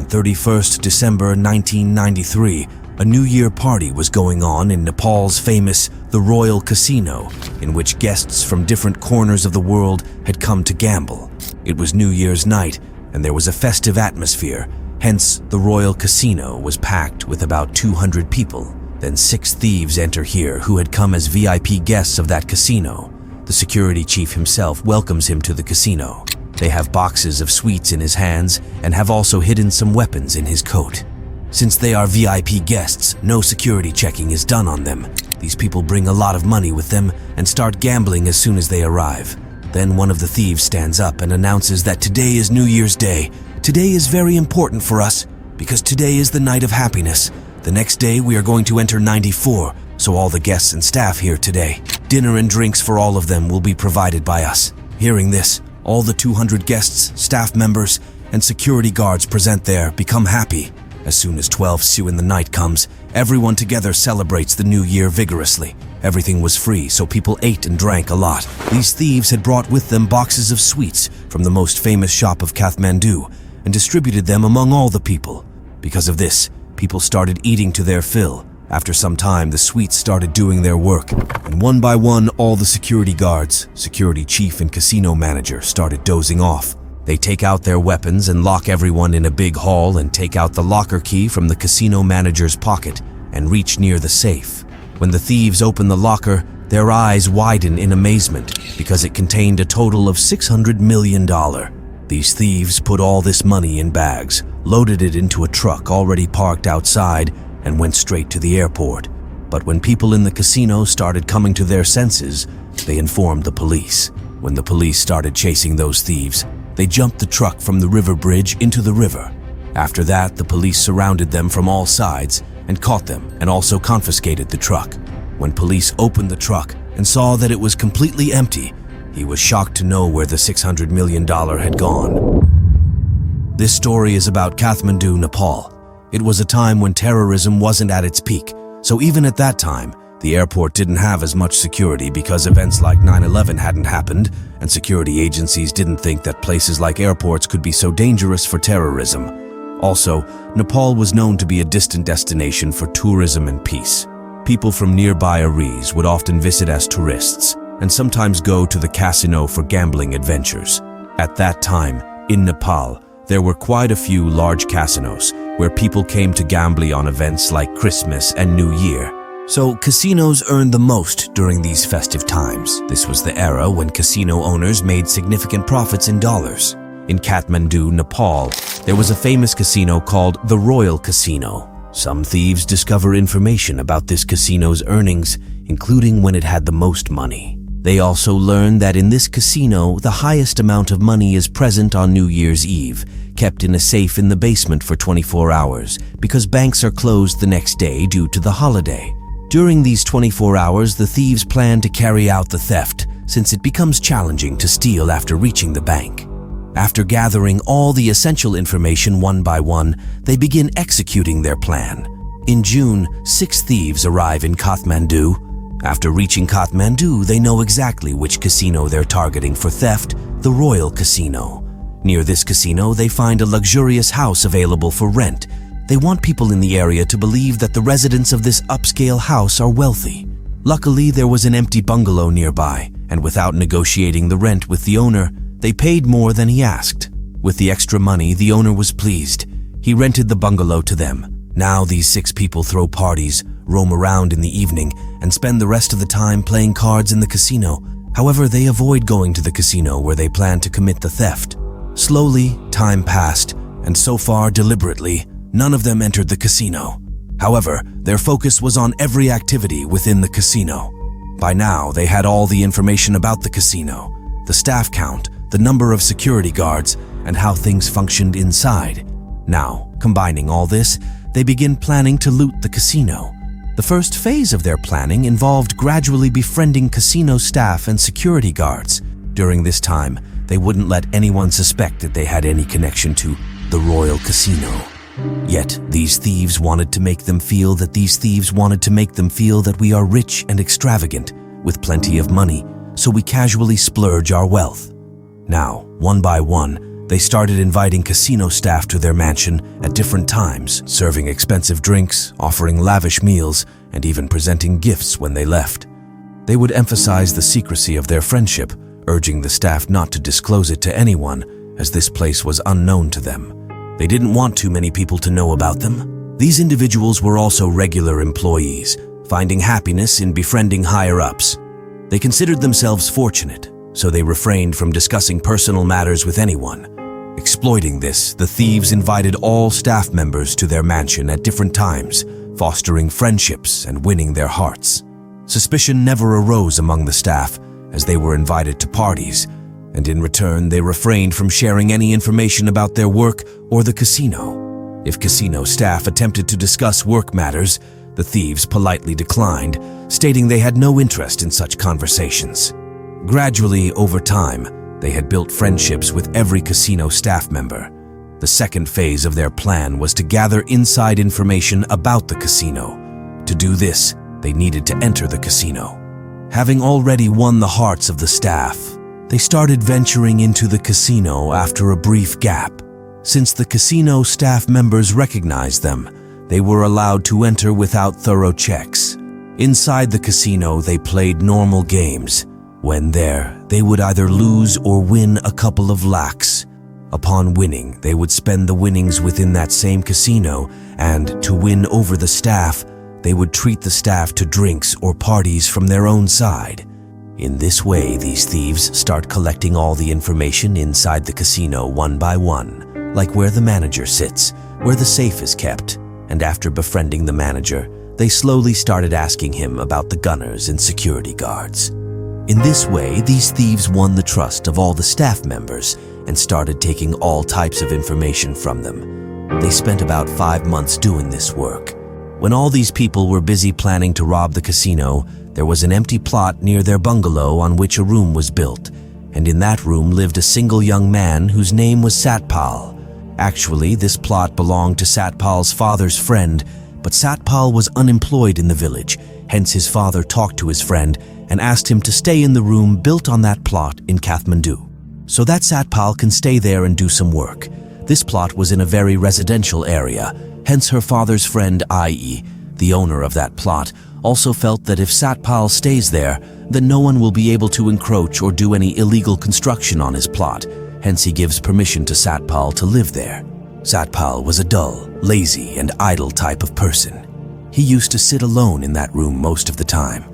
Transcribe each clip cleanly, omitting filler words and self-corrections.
31st December 1993, a New Year party was going on in Nepal's famous The Royal Casino, in which guests from different corners of the world had come to gamble. It was New Year's night, and there was a festive atmosphere. Hence, the Royal Casino was packed with about 200 people. Then 6 thieves enter here who had come as VIP guests of that casino. The security chief himself welcomes him to the casino. They have boxes of sweets in his hands and have also hidden some weapons in his coat. Since they are VIP guests, no security checking is done on them. These people bring a lot of money with them and start gambling as soon as they arrive. Then one of the thieves stands up and announces that today is New Year's Day. Today is very important for us because today is the night of happiness. The next day we are going to enter 94, so all the guests and staff here today. Dinner and drinks for all of them will be provided by us. Hearing this, all the 200 guests, staff members, and security guards present there become happy. As soon as 12 Sue in the night comes, everyone together celebrates the new year vigorously. Everything was free, so people ate and drank a lot. These thieves had brought with them boxes of sweets from the most famous shop of Kathmandu and distributed them among all the people. Because of this, people started eating to their fill. After some time, the sweets started doing their work, and one by one, all the security guards, security chief and casino manager started dozing off. They take out their weapons and lock everyone in a big hall and take out the locker key from the casino manager's pocket and reach near the safe. When the thieves open the locker, their eyes widen in amazement because it contained a total of $600 million. These thieves put all this money in bags, loaded it into a truck already parked outside, and went straight to the airport. But when people in the casino started coming to their senses, they informed the police. When the police started chasing those thieves, they jumped the truck from the river bridge into the river. After that, the police surrounded them from all sides and caught them and also confiscated the truck. When police opened the truck and saw that it was completely empty, he was shocked to know where the $600 million had gone. This story is about Kathmandu, Nepal. It was a time when terrorism wasn't at its peak, so even at that time, the airport didn't have as much security because events like 9/11 hadn't happened, and security agencies didn't think that places like airports could be so dangerous for terrorism. Also, Nepal was known to be a distant destination for tourism and peace. People from nearby areas would often visit as tourists, and sometimes go to the casino for gambling adventures. At that time, in Nepal, there were quite a few large casinos where people came to gamble on events like Christmas and New Year. So casinos earned the most during these festive times. This was the era when casino owners made significant profits in dollars. In Kathmandu, Nepal, there was a famous casino called the Royal Casino. Some thieves discover information about this casino's earnings, including when it had the most money. They also learn that in this casino, the highest amount of money is present on New Year's Eve, kept in a safe in the basement for 24 hours, because banks are closed the next day due to the holiday. During these 24 hours, the thieves plan to carry out the theft, since it becomes challenging to steal after reaching the bank. After gathering all the essential information one by one, they begin executing their plan. In June, 6 thieves arrive in Kathmandu. After reaching Kathmandu, they know exactly which casino they're targeting for theft, the Royal Casino. Near this casino, they find a luxurious house available for rent. They want people in the area to believe that the residents of this upscale house are wealthy. Luckily, there was an empty bungalow nearby, and without negotiating the rent with the owner, they paid more than he asked. With the extra money, the owner was pleased. He rented the bungalow to them. Now these 6 people throw parties, roam around in the evening, and spend the rest of the time playing cards in the casino. However, they avoid going to the casino where they plan to commit the theft. Slowly, time passed, and so far deliberately, none of them entered the casino. However, their focus was on every activity within the casino. By now, they had all the information about the casino, the staff count, the number of security guards, and how things functioned inside. Now, combining all this, they begin planning to loot the casino. The first phase of their planning involved gradually befriending casino staff and security guards. During this time, they wouldn't let anyone suspect that they had any connection to the Royal Casino. Yet, these thieves wanted to make them feel that we are rich and extravagant, with plenty of money, so we casually splurge our wealth. Now, one by one, They started inviting casino staff to their mansion at different times, serving expensive drinks, offering lavish meals, and even presenting gifts when they left. They would emphasize the secrecy of their friendship, urging the staff not to disclose it to anyone, as this place was unknown to them. They didn't want too many people to know about them. These individuals were also regular employees, finding happiness in befriending higher-ups. They considered themselves fortunate, so they refrained from discussing personal matters with anyone. Exploiting this, the thieves invited all staff members to their mansion at different times, fostering friendships and winning their hearts. Suspicion never arose among the staff, as they were invited to parties, and in return they refrained from sharing any information about their work or the casino. If casino staff attempted to discuss work matters, the thieves politely declined, stating they had no interest in such conversations. Gradually, over time, they had built friendships with every casino staff member. The second phase of their plan was to gather inside information about the casino. To do this, they needed to enter the casino. Having already won the hearts of the staff, they started venturing into the casino after a brief gap. Since the casino staff members recognized them, they were allowed to enter without thorough checks. Inside the casino, they played normal games. When there, they would either lose or win a couple of lakhs. Upon winning, they would spend the winnings within that same casino, and to win over the staff, they would treat the staff to drinks or parties from their own side. In this way, these thieves start collecting all the information inside the casino one by one, like where the manager sits, where the safe is kept, and after befriending the manager, they slowly started asking him about the gunners and security guards. In this way, these thieves won the trust of all the staff members and started taking all types of information from them. They spent about 5 months doing this work. When all these people were busy planning to rob the casino, there was an empty plot near their bungalow on which a room was built, and in that room lived a single young man whose name was Satpal. Actually, this plot belonged to Satpal's father's friend, but Satpal was unemployed in the village, hence his father talked to his friend and asked him to stay in the room built on that plot in Kathmandu, so that Satpal can stay there and do some work. This plot was in a very residential area, hence her father's friend, i.e., the owner of that plot, also felt that if Satpal stays there, then no one will be able to encroach or do any illegal construction on his plot, hence he gives permission to Satpal to live there. Satpal was a dull, lazy, and idle type of person. He used to sit alone in that room most of the time.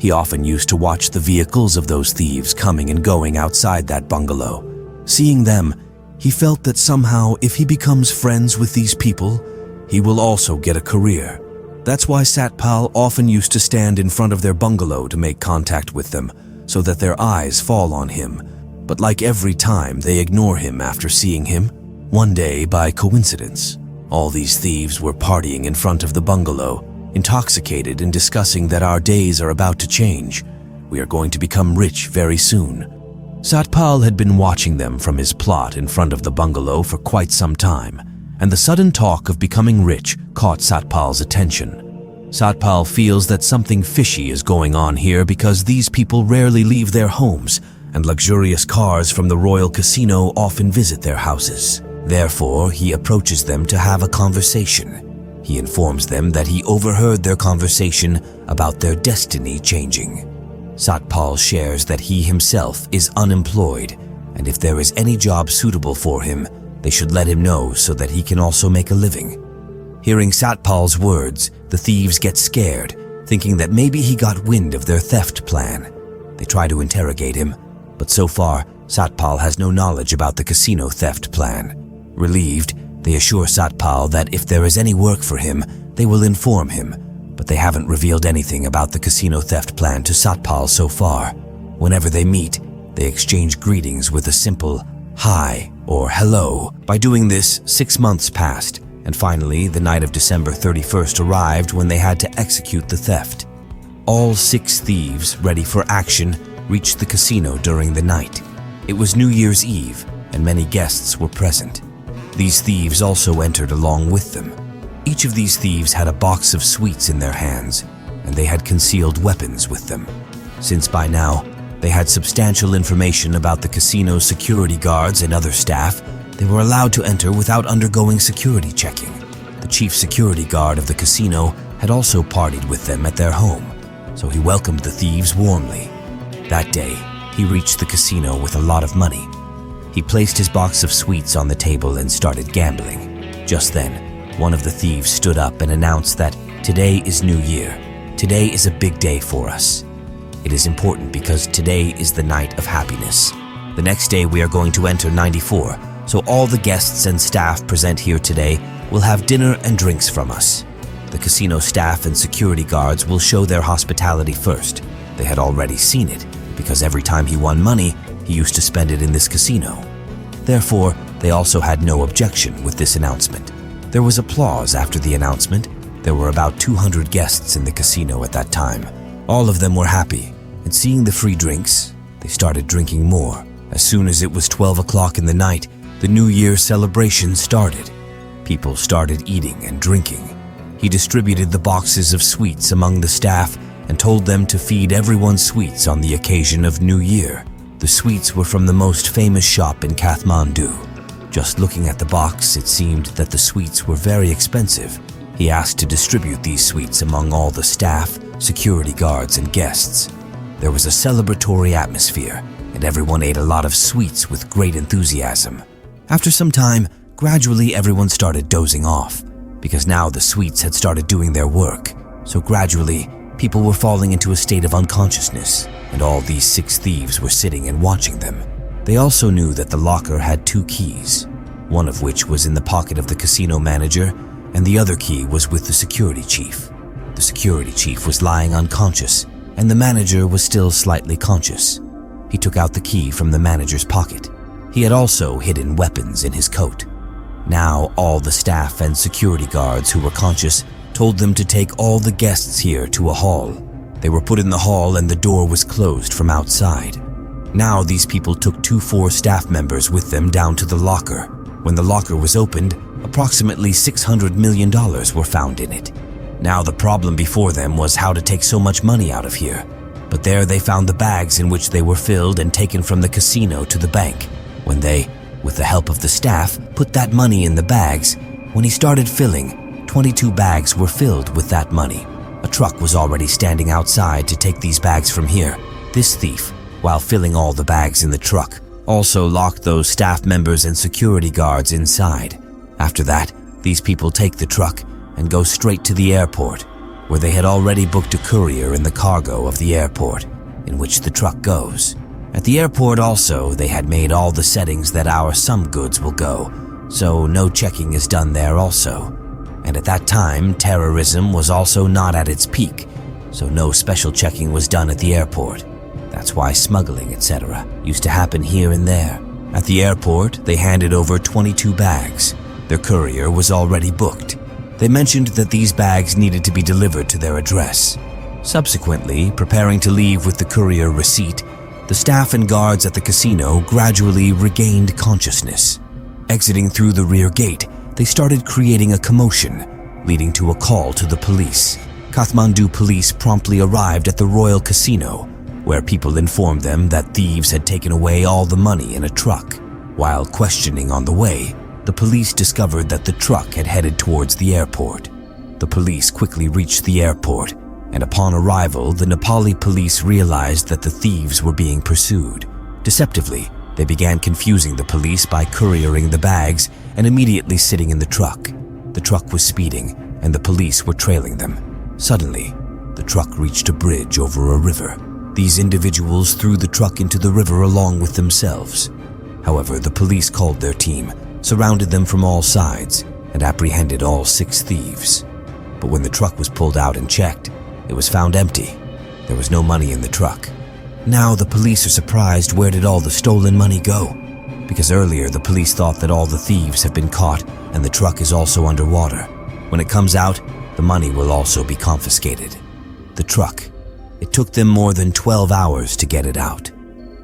He often used to watch the vehicles of those thieves coming and going outside that bungalow. Seeing them, he felt that somehow if he becomes friends with these people, he will also get a career. That's why Satpal often used to stand in front of their bungalow to make contact with them, so that their eyes fall on him. But like every time, they ignore him after seeing him. One day, by coincidence, all these thieves were partying in front of the bungalow, intoxicated and discussing that our days are about to change. We are going to become rich very soon. Satpal had been watching them from his plot in front of the bungalow for quite some time, and the sudden talk of becoming rich caught Satpal's attention. Satpal feels that something fishy is going on here because these people rarely leave their homes, and luxurious cars from the Royal Casino often visit their houses. Therefore, he approaches them to have a conversation. He informs them that he overheard their conversation about their destiny changing. Satpal shares that he himself is unemployed, and if there is any job suitable for him, they should let him know so that he can also make a living. Hearing Satpal's words, the thieves get scared, thinking that maybe he got wind of their theft plan. They try to interrogate him, but so far, Satpal has no knowledge about the casino theft plan. Relieved, they assure Satpal that if there is any work for him, they will inform him, but they haven't revealed anything about the casino theft plan to Satpal so far. Whenever they meet, they exchange greetings with a simple hi or hello. By doing this, 6 months passed, and finally, the night of December 31st arrived when they had to execute the theft. All 6 thieves, ready for action, reached the casino during the night. It was New Year's Eve, and many guests were present. These thieves also entered along with them. Each of these thieves had a box of sweets in their hands, and they had concealed weapons with them. Since by now, They had substantial information about the casino's security guards and other staff. They were allowed to enter without undergoing security checking. The chief security guard of the casino had also partied with them at their home, so he welcomed the thieves warmly. That day, he reached the casino with a lot of money. He placed his box of sweets on the table and started gambling. Just then, one of the thieves stood up and announced that today is New Year. Today is a big day for us. It is important because today is the night of happiness. The next day we are going to enter 94, so all the guests and staff present here today will have dinner and drinks from us. The casino staff and security guards will show their hospitality first. They had already seen it, because every time he won money, he used to spend it in this casino. Therefore, they also had no objection with this announcement. There was applause after the announcement. There were about 200 guests in the casino at that time. All of them were happy, and seeing the free drinks, they started drinking more. As soon as it was 12 o'clock in the night, the New Year celebration started. People started eating and drinking. He distributed the boxes of sweets among the staff and told them to feed everyone sweets on the occasion of New Year. The sweets were from the most famous shop in Kathmandu. Just looking at the box, it seemed that the sweets were very expensive. He asked to distribute these sweets among all the staff, security guards, and guests. There was a celebratory atmosphere, and everyone ate a lot of sweets with great enthusiasm. After some time, gradually everyone started dozing off, because now the sweets had started doing their work. So gradually, people were falling into a state of unconsciousness, and all these 6 thieves were sitting and watching them. They also knew that the locker had 2 keys, one of which was in the pocket of the casino manager, and the other key was with the security chief. The security chief was lying unconscious, and the manager was still slightly conscious. He took out the key from the manager's pocket. He had also hidden weapons in his coat. Now all the staff and security guards who were conscious told them to take all the guests here to a hall. They were put in the hall and the door was closed from outside. Now these people took 2 4 staff members with them down to the locker. When the locker was opened, approximately $600 million were found in it. Now the problem before them was how to take so much money out of here. But there they found the bags in which they were filled and taken from the casino to the bank. When they, with the help of the staff, put that money in the bags, when he started filling, 22 bags were filled with that money. A truck was already standing outside to take these bags from here. This thief, while filling all the bags in the truck, also locked those staff members and security guards inside. After that, these people take the truck and go straight to the airport, where they had already booked a courier in the cargo of the airport, in which the truck goes. At the airport also, they had made all the settings that some goods will go, so no checking is done there also. And at that time, terrorism was also not at its peak, so no special checking was done at the airport. That's why smuggling, etc., used to happen here and there. At the airport, they handed over 22 bags. Their courier was already booked. They mentioned that these bags needed to be delivered to their address. Subsequently, preparing to leave with the courier receipt, the staff and guards at the casino gradually regained consciousness. Exiting through the rear gate, they started creating a commotion, leading to a call to the police. Kathmandu police promptly arrived at the Royal Casino, where people informed them that thieves had taken away all the money in a truck. While questioning on the way, the police discovered that the truck had headed towards the airport. The police quickly reached the airport, and upon arrival, the Nepali police realized that the thieves were being pursued. Deceptively, they began confusing the police by couriering the bags and immediately sitting in the truck. The truck was speeding, and the police were trailing them. Suddenly, the truck reached a bridge over a river. These individuals threw the truck into the river along with themselves. However, the police called their team, surrounded them from all sides, and apprehended all 6 thieves. But when the truck was pulled out and checked, it was found empty. There was no money in the truck. Now the police are surprised, where did all the stolen money go? Because earlier the police thought that all the thieves have been caught and the truck is also underwater. When it comes out, the money will also be confiscated. The truck, it took them more than 12 hours to get it out.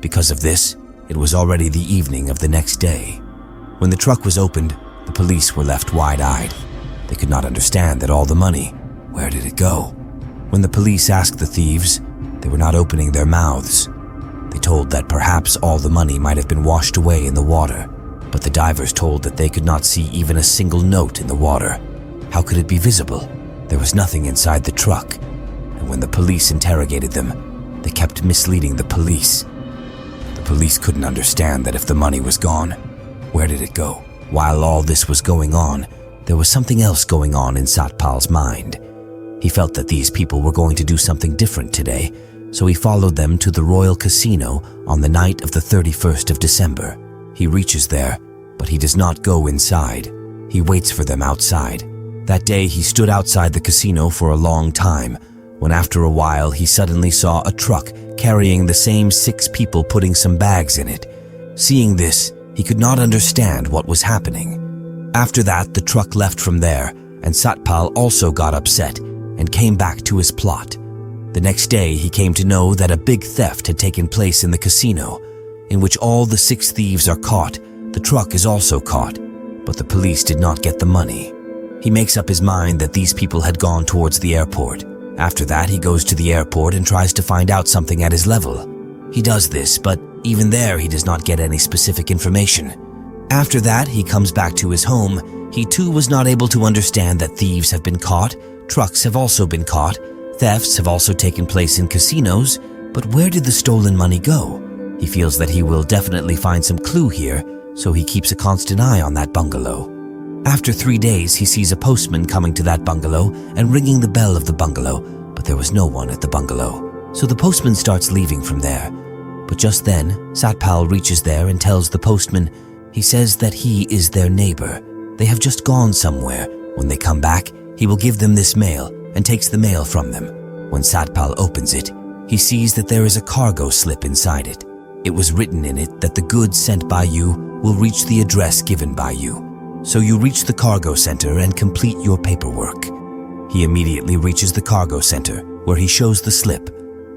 Because of this, it was already the evening of the next day. When the truck was opened, the police were left wide-eyed. They could not understand that all the money, where did it go? When the police asked the thieves, they were not opening their mouths. They told that perhaps all the money might have been washed away in the water, but the divers told that they could not see even a single note in the water. How could it be visible? There was nothing inside the truck, and when the police interrogated them, they kept misleading the police. The police couldn't understand that if the money was gone, where did it go? While all this was going on, there was something else going on in Satpal's mind. He felt that these people were going to do something different today, so he followed them to the Royal Casino on the night of the 31st of December. He reaches there, but he does not go inside. He waits for them outside. That day he stood outside the casino for a long time, when after a while he suddenly saw a truck carrying the same 6 people putting some bags in it. Seeing this, he could not understand what was happening. After that, the truck left from there, and Satpal also got upset and came back to his plot. The next day, he came to know that a big theft had taken place in the casino, in which all the 6 thieves are caught. The truck is also caught, but the police did not get the money. He makes up his mind that these people had gone towards the airport. After that, he goes to the airport and tries to find out something at his level. He does this, but even there he does not get any specific information. After that, he comes back to his home. He too was not able to understand that thieves have been caught, trucks have also been caught, thefts have also taken place in casinos, but where did the stolen money go? He feels that he will definitely find some clue here, so he keeps a constant eye on that bungalow. After 3 days, he sees a postman coming to that bungalow and ringing the bell of the bungalow, but there was no one at the bungalow. So the postman starts leaving from there. But just then, Satpal reaches there and tells the postman. He says that he is their neighbor. They have just gone somewhere. When they come back, he will give them this mail and takes the mail from them. When Satpal opens it, he sees that there is a cargo slip inside it. It was written in it that the goods sent by you will reach the address given by you. So you reach the cargo center and complete your paperwork. He immediately reaches the cargo center, where he shows the slip.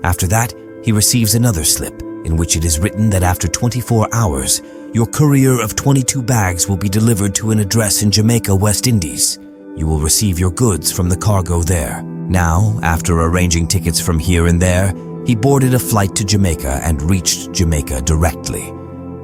After that, he receives another slip, in which it is written that after 24 hours, your courier of 22 bags will be delivered to an address in Jamaica, West Indies. You will receive your goods from the cargo there. Now, after arranging tickets from here and there, he boarded a flight to Jamaica and reached Jamaica directly.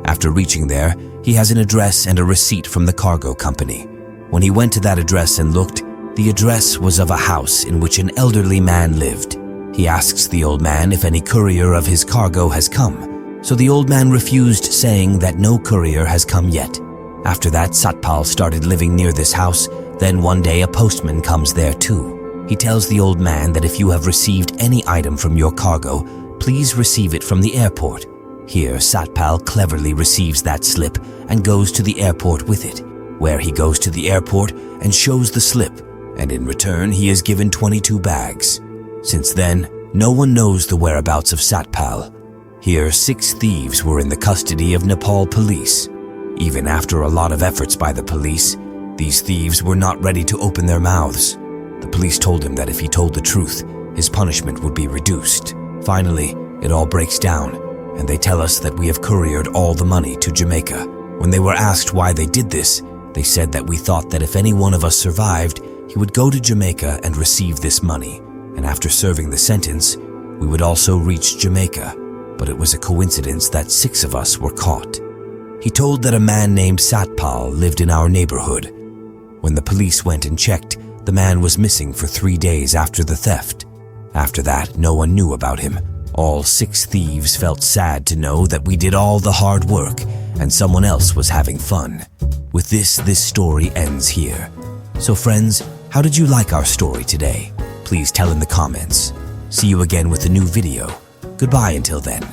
After reaching there, he has an address and a receipt from the cargo company. When he went to that address and looked, the address was of a house in which an elderly man lived. He asks the old man if any courier of his cargo has come, so the old man refused, saying that no courier has come yet. After that, Satpal started living near this house. Then one day a postman comes there too. He tells the old man that if you have received any item from your cargo, please receive it from the airport. Here, Satpal cleverly receives that slip and goes to the airport with it, where he goes to the airport and shows the slip, and in return he is given 22 bags. Since then, no one knows the whereabouts of Satpal. Here, 6 thieves were in the custody of Nepal police. Even after a lot of efforts by the police, these thieves were not ready to open their mouths. The police told him that if he told the truth, his punishment would be reduced. Finally, it all breaks down, and they tell us that we have couriered all the money to Jamaica. When they were asked why they did this, they said that we thought that if any one of us survived, he would go to Jamaica and receive this money, and after serving the sentence, we would also reach Jamaica. But it was a coincidence that 6 of us were caught. He told that a man named Satpal lived in our neighborhood. When the police went and checked, the man was missing for 3 days after the theft. After that, no one knew about him. All 6 thieves felt sad to know that we did all the hard work and someone else was having fun. With this story ends here. So friends, how did you like our story today? Please tell in the comments. See you again with a new video. Goodbye until then.